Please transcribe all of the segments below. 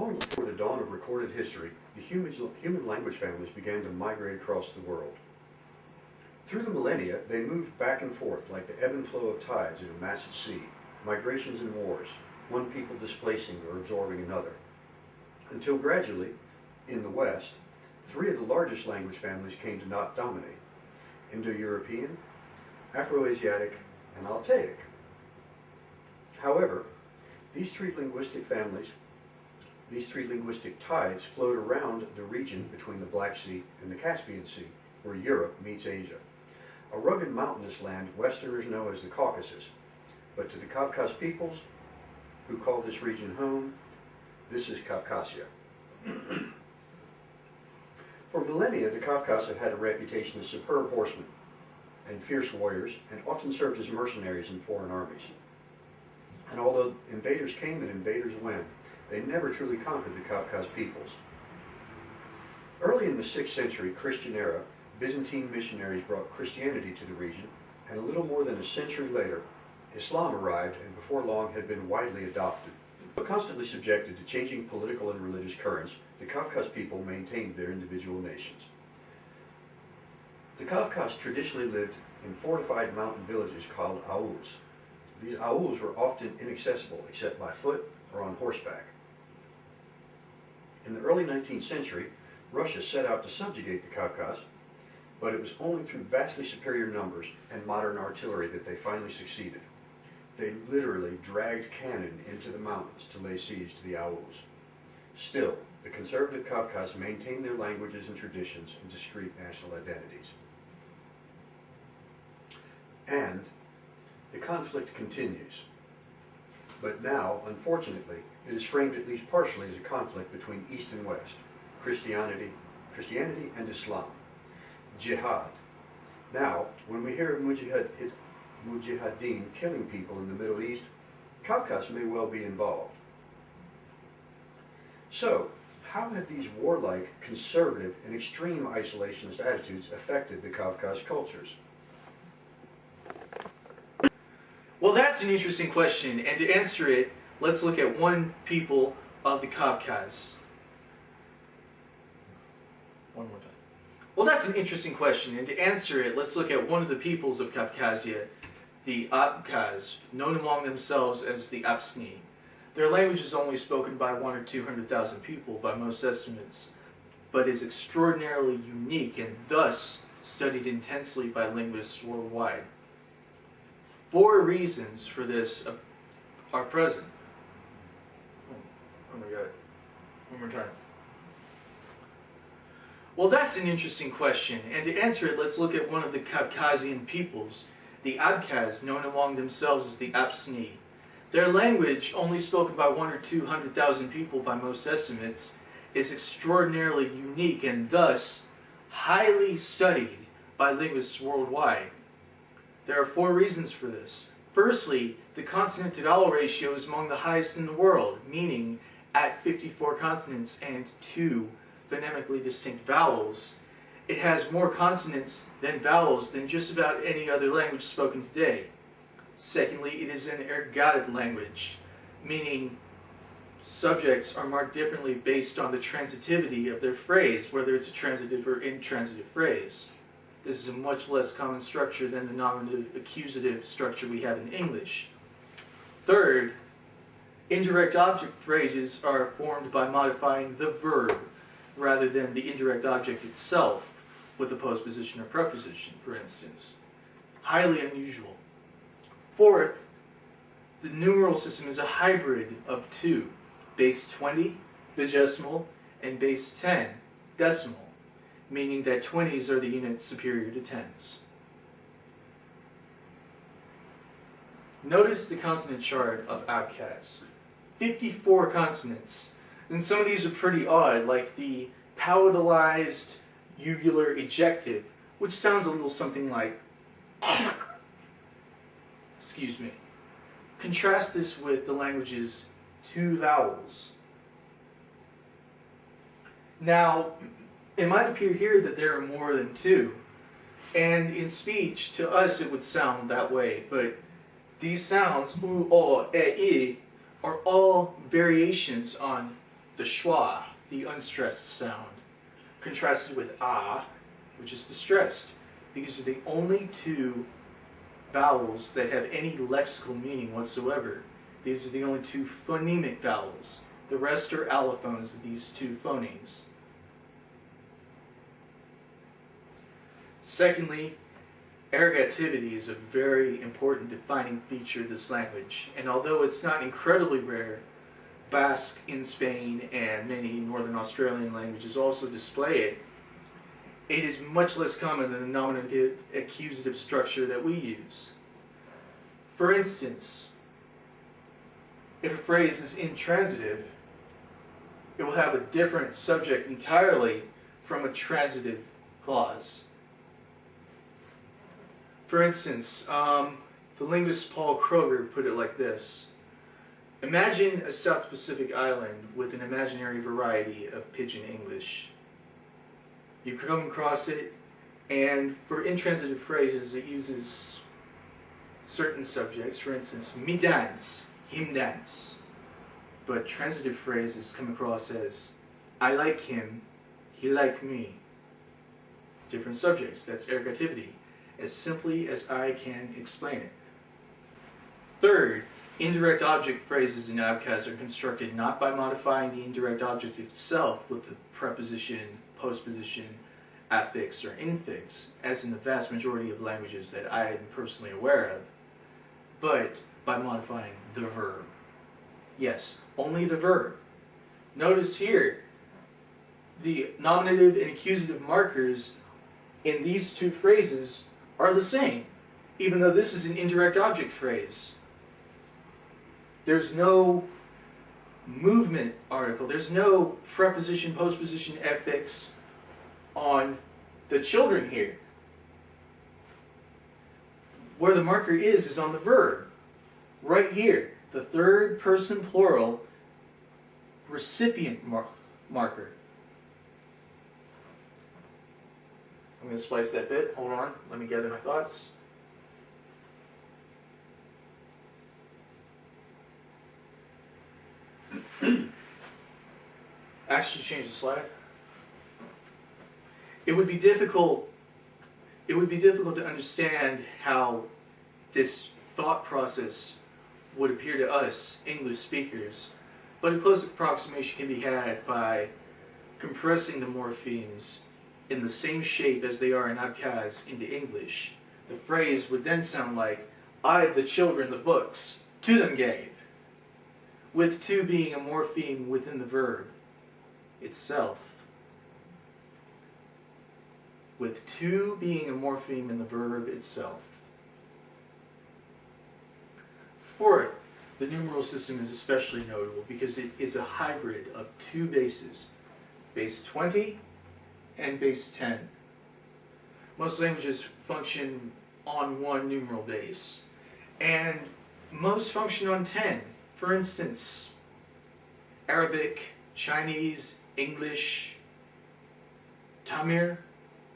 Long before the dawn of recorded history, the human language families began to migrate across the world. Through the millennia, they moved back and forth like the ebb and flow of tides in a massive sea, migrations and wars, one people displacing or absorbing another. Until gradually, in the West, three of the largest language families came to not dominate: Indo-European, Afro-Asiatic, and Altaic. However, these three linguistic tides flowed around the region between the Black Sea and the Caspian Sea, where Europe meets Asia, a rugged mountainous land Westerners know as the Caucasus. But to the Kavkaz peoples, who call this region home, this is Kavkazia. For millennia, the Kavkaz have had a reputation as superb horsemen and fierce warriors, and often served as mercenaries in foreign armies. And although invaders came and invaders went, they never truly conquered the Kavkaz peoples. Early in the 6th century Christian era, Byzantine missionaries brought Christianity to the region, and a little more than a century later, Islam arrived and before long had been widely adopted. But constantly subjected to changing political and religious currents, the Kavkaz people maintained their individual nations. The Kavkaz traditionally lived in fortified mountain villages called auls. These auls were often inaccessible except by foot or on horseback. In the early 19th century, Russia set out to subjugate the Kavkaz, but it was only through vastly superior numbers and modern artillery that they finally succeeded. They literally dragged cannon into the mountains to lay siege to the auls. Still, the conservative Kavkaz maintained their languages and traditions and discrete national identities. And the conflict continues. But now, unfortunately, it is framed at least partially as a conflict between East and West, Christianity and Islam, jihad. Now, when we hear of mujahideen killing people in the Middle East, Kavkaz may well be involved. So, how have these warlike, conservative, and extreme isolationist attitudes affected the Kavkaz cultures? Well, that's an interesting question, and to answer it, let's look at one people of the Kavkaz. One more time. Well, that's an interesting question, and to answer it, let's look at one of the peoples of Kavkazia, the Abkhaz, known among themselves as the Apsni. Their language is only spoken by 100,000 or 200,000 people by most estimates, but is extraordinarily unique and thus studied intensely by linguists worldwide. 4 reasons for this are present. Oh my God. One more time. Well, that's an interesting question, and to answer it, let's look at one of the Kavkazian peoples, the Abkhaz, known among themselves as the Apsni. Their language, only spoken by 100,000 or 200,000 people by most estimates, is extraordinarily unique and thus highly studied by linguists worldwide. There are 4 reasons for this. Firstly, the consonant-to-vowel ratio is among the highest in the world, meaning at 54 consonants and 2 phonemically distinct vowels, it has more consonants than vowels than just about any other language spoken today. Secondly, it is an ergative language, meaning subjects are marked differently based on the transitivity of their phrase, whether it's a transitive or intransitive phrase. This is a much less common structure than the nominative accusative structure we have in English. Third, indirect object phrases are formed by modifying the verb rather than the indirect object itself with a postposition or preposition, for instance. Highly unusual. Fourth, the numeral system is a hybrid of 2, base 20, vigesimal, and base 10, decimal, meaning that 20s are the units superior to 10s. Notice the consonant chart of Abkhaz. 54 consonants. And some of these are pretty odd, like the palatalized uvular ejective, which sounds a little something like excuse me. Contrast this with the language's 2 vowels. Now, it might appear here that there are more than 2, and in speech, to us it would sound that way, but these sounds, u, o, e, I, are all variations on the schwa, the unstressed sound, contrasted with ah, which is the stressed. These are the only two vowels that have any lexical meaning whatsoever. These are the only two phonemic vowels. The rest are allophones of these two phonemes. Secondly, ergativity is a very important defining feature of this language, and although it's not incredibly rare, Basque in Spain and many Northern Australian languages also display it. It is much less common than the nominative accusative structure that we use. For instance, if a phrase is intransitive, it will have a different subject entirely from a transitive clause. For instance, the linguist Paul Kroger put it like this. Imagine a South Pacific island with an imaginary variety of pidgin English. You come across it, and for intransitive phrases, it uses certain subjects. For instance, me dance, him dance. But transitive phrases come across as I like him, he like me. Different subjects. That's ergativity, as simply as I can explain it. Third, indirect object phrases in Abkhaz are constructed not by modifying the indirect object itself with the preposition, postposition, affix, or infix, as in the vast majority of languages that I am personally aware of, but by modifying the verb. Yes, only the verb. Notice here, the nominative and accusative markers in these two phrases are the same, even though this is an indirect object phrase. There's no movement article, there's no preposition, postposition, affix on the children here. Where the marker is on the verb, right here. The third person plural recipient marker. I'm going to splice that bit. Hold on. Let me gather my thoughts. Actually, change the slide. It would be difficult to understand how this thought process would appear to us, English speakers, but a close approximation can be had by compressing the morphemes in the same shape as they are in Abkhaz into English. The phrase would then sound like, I, the children, the books, to them gave, with to being a morpheme within the verb itself. With to being a morpheme in the verb itself. Fourth, the numeral system is especially notable because it is a hybrid of two bases, base 20 and base 10. Most languages function on one numeral base, and most function on 10. For instance, Arabic, Chinese, English, Tamil,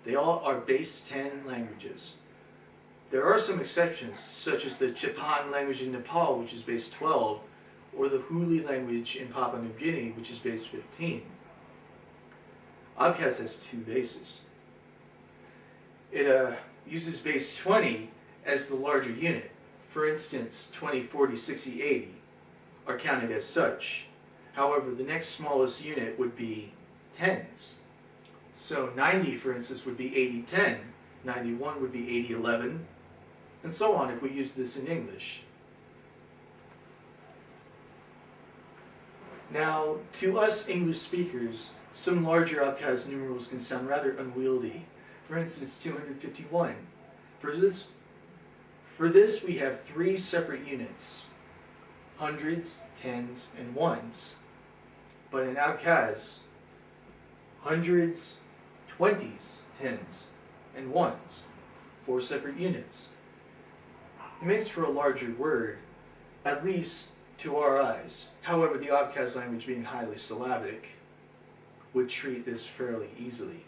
they all are base 10 languages. There are some exceptions, such as the Japan language in Nepal, which is base 12, or the Huli language in Papua New Guinea, which is base 15. Abkhaz has two bases. It uses base 20 as the larger unit. For instance, 20, 40, 60, 80 are counted as such. However, the next smallest unit would be tens. So 90, for instance, would be 80-10. 91 would be 80-11. And so on if we use this in English. Now, to us English speakers, some larger Abkhaz numerals can sound rather unwieldy. For instance, 251. For this we have three separate units: hundreds, tens, and ones. But in Abkhaz, hundreds, twenties, tens, and ones, four separate units. It makes for a larger word, at least to our eyes. However, the Abkhaz language, being highly syllabic, would treat this fairly easily.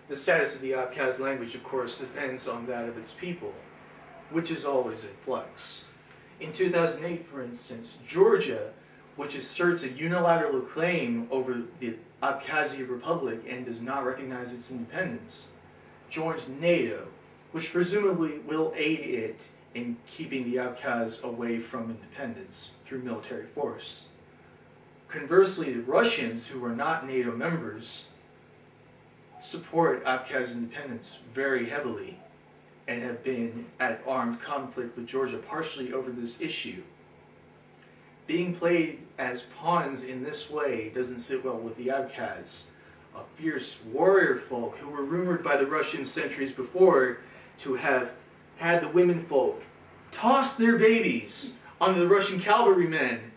The status of the Abkhaz language, of course, depends on that of its people, which is always in flux. In 2008, for instance, Georgia which asserts a unilateral claim over the Abkhazia Republic and does not recognize its independence, joins NATO, which presumably will aid it in keeping the Abkhaz away from independence through military force. Conversely, the Russians, who are not NATO members, support Abkhaz independence very heavily and have been at armed conflict with Georgia partially over this issue. Being played as pawns in this way doesn't sit well with the Abkhaz, a fierce warrior folk who were rumored by the Russians centuries before to have had the women folk toss their babies onto the Russian cavalrymen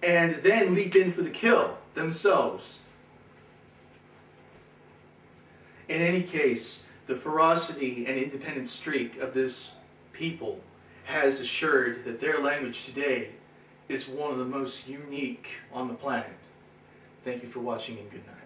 and then leap in for the kill themselves. In any case, the ferocity and independent streak of this people has assured that their language today is one of the most unique on the planet. Thank you for watching and good night.